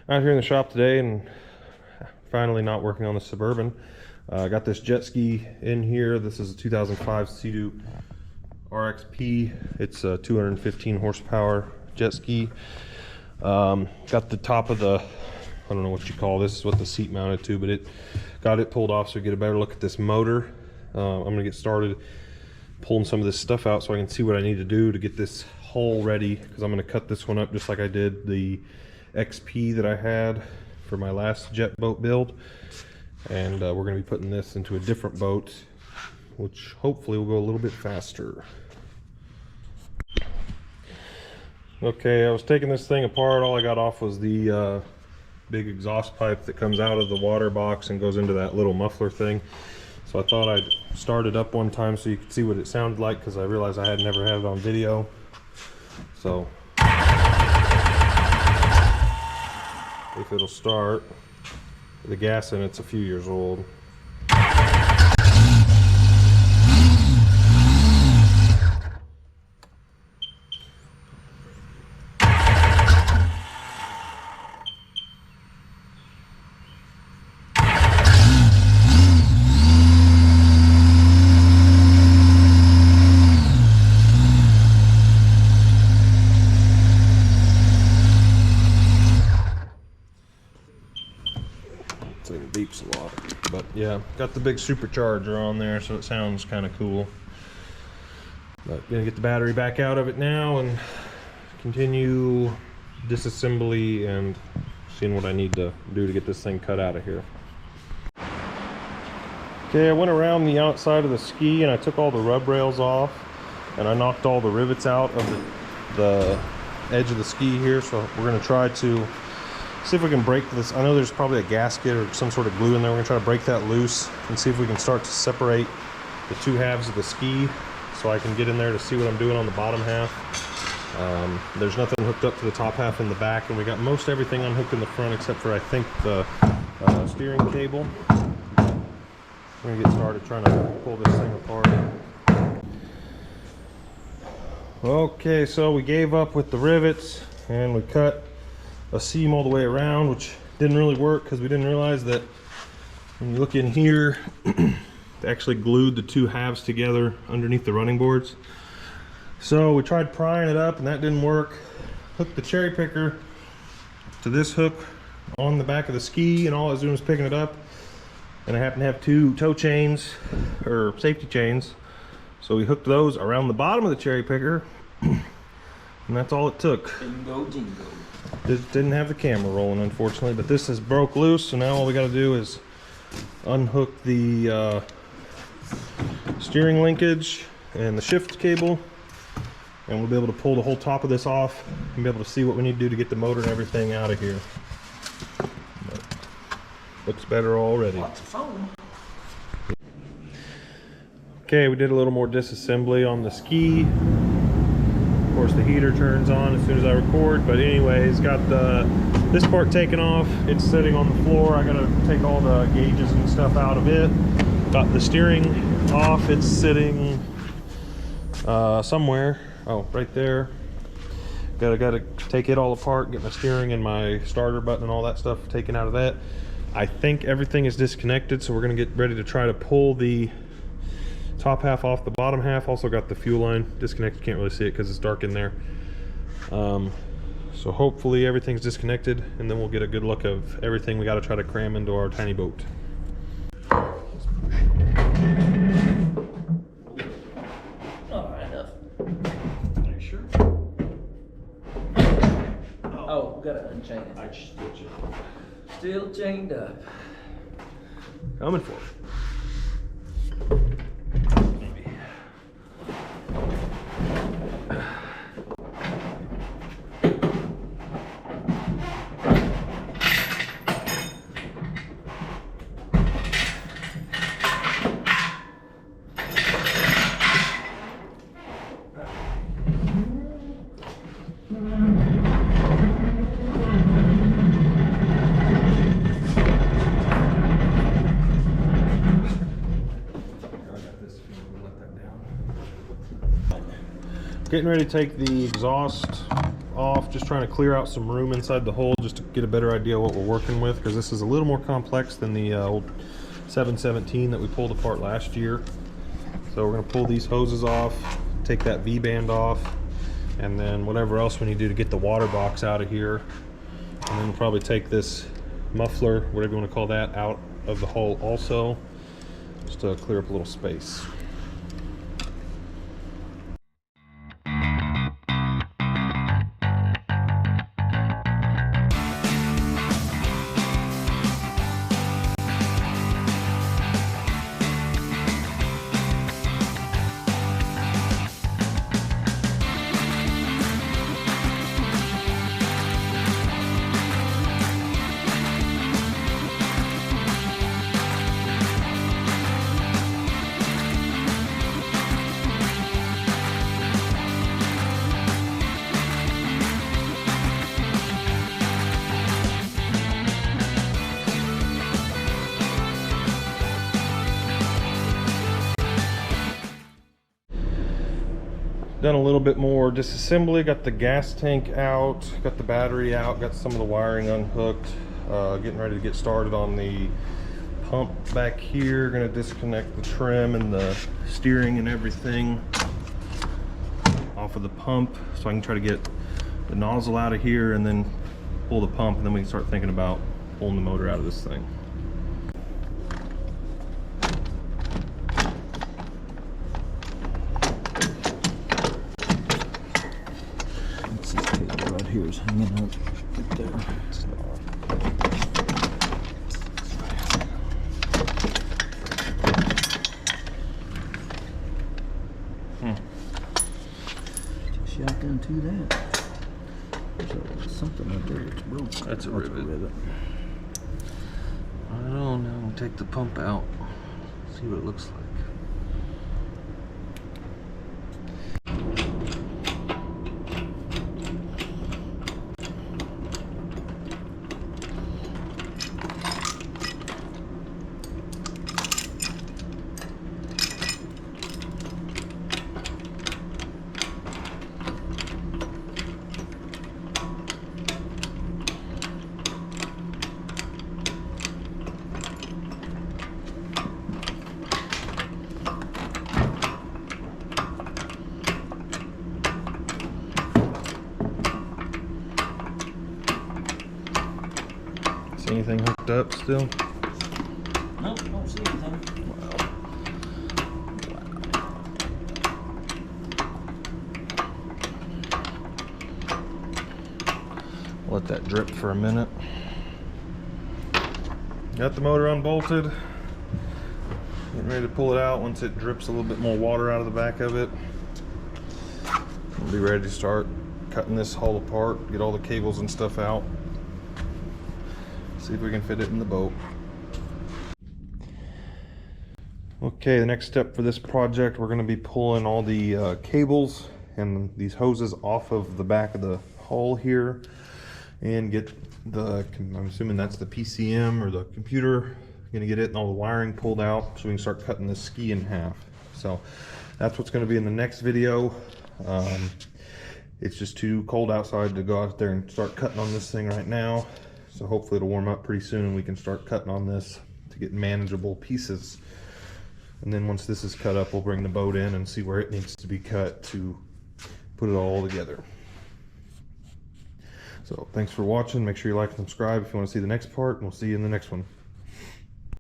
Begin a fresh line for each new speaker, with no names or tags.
Out here in the shop today and finally not working on the Suburban. I got this jet ski in here. This is a 2005 Sea-Doo RXP. It's a 215 horsepower jet ski. Got the top of the, I don't know what you call this, is what the seat mounted to, but it got it pulled off so we get a better look at this motor. I'm gonna get started pulling some of this stuff out so I can see what I need to do to get this hull ready, because I'm gonna cut this one up just like I did the XP that I had for my last jet boat build. And we're gonna be putting this into a different boat, which hopefully will go a little bit faster. Okay, I was taking this thing apart. All I got off was the big exhaust pipe that comes out of the water box and goes into that little muffler thing. So I thought I'd start it up one time so you could see what it sounded like, because I realized I had never had it on video. So if it'll start. The gas in it's a few years old. It beeps a lot, but yeah, got the big supercharger on there, so it sounds kind of cool. But gonna get the battery back out of it now and continue disassembly and seeing what I need to do to get this thing cut out of here. Okay, I went around the outside of the ski and I took all the rub rails off and I knocked all the rivets out of the edge of the ski here. So we're gonna try to see if we can break this. I know there's probably a gasket or some sort of glue in there. We're gonna try to break that loose and see if we can start to separate the two halves of the ski so I can get in there to see what I'm doing on the bottom half. There's nothing hooked up to the top half in the back, and we got most everything unhooked in the front except for I think the steering cable. We're gonna get started trying to pull this thing apart. Okay, so we gave up with the rivets and we cut a seam all the way around, which didn't really work because we didn't realize that when you look in here, they actually glued the two halves together underneath the running boards. So we tried prying it up and that didn't work. Hooked the cherry picker to this hook on the back of the ski, and all I was doing was picking it up, and I happen to have two tow chains or safety chains, so we hooked those around the bottom of the cherry picker and that's all it took.
Jingo, jingo.
It didn't have the camera rolling, unfortunately, but this is broke loose, so now all we got to do is unhook the steering linkage and the shift cable, and we'll be able to pull the whole top of this off and be able to see what we need to do to get the motor and everything out of here. But looks better already.
Lots of foam.
Okay, we did a little more disassembly on the ski. Of course, the heater turns on as soon as I record, but anyways, got this part taken off. It's sitting on the floor. I gotta take all the gauges and stuff out of it. Got the steering off. It's sitting somewhere. Oh, right there. Gotta take it all apart, get my steering and my starter button and all that stuff taken out of that. I think everything is disconnected, so we're gonna get ready to try to pull the top half off the bottom half. Also got the fuel line disconnected. Can't really see it because it's dark in there. So hopefully everything's disconnected, and then we'll get a good look of everything we got to try to cram into our tiny boat.
All right, enough. Are you sure? Oh, we gotta unchain it.
I just switch it.
Still chained up.
Coming for it. Getting ready to take the exhaust off, just trying to clear out some room inside the hole just to get a better idea of what we're working with, because this is a little more complex than the old 717 that we pulled apart last year. So we're going to pull these hoses off, take that V-band off, and then whatever else we need to do to get the water box out of here. And then we'll probably take this muffler, whatever you want to call that, out of the hole also, just to clear up a little space. Done a little bit more disassembly, got the gas tank out, got the battery out, got some of the wiring unhooked, getting ready to get started on the pump back here. Gonna disconnect the trim and the steering and everything off of the pump so I can try to get the nozzle out of here and then pull the pump, and then we can start thinking about pulling the motor out of this thing.
Right here is hanging up right there. Shotgun to that. There's something up there that's broke.
That's a rivet. I don't know. Take the pump out. See what it looks like. Anything hooked up still?
Nope, don't see anything.
Let that drip for a minute. Got the motor unbolted. Getting ready to pull it out once it drips a little bit more water out of the back of it. We'll be ready to start cutting this hull apart, get all the cables and stuff out. See if we can fit it in the boat. Okay, the next step for this project, we're going to be pulling all the cables and these hoses off of the back of the hull here and get the, I'm assuming that's the PCM or the computer, going to get it and all the wiring pulled out so we can start cutting this ski in half. So that's what's going to be in the next video. It's just too cold outside to go out there and start cutting on this thing right now. So hopefully it'll warm up pretty soon and we can start cutting on this to get manageable pieces. And then once this is cut up, we'll bring the boat in and see where it needs to be cut to put it all together. So thanks for watching. Make sure you like and subscribe if you want to see the next part, and we'll see you in the next one.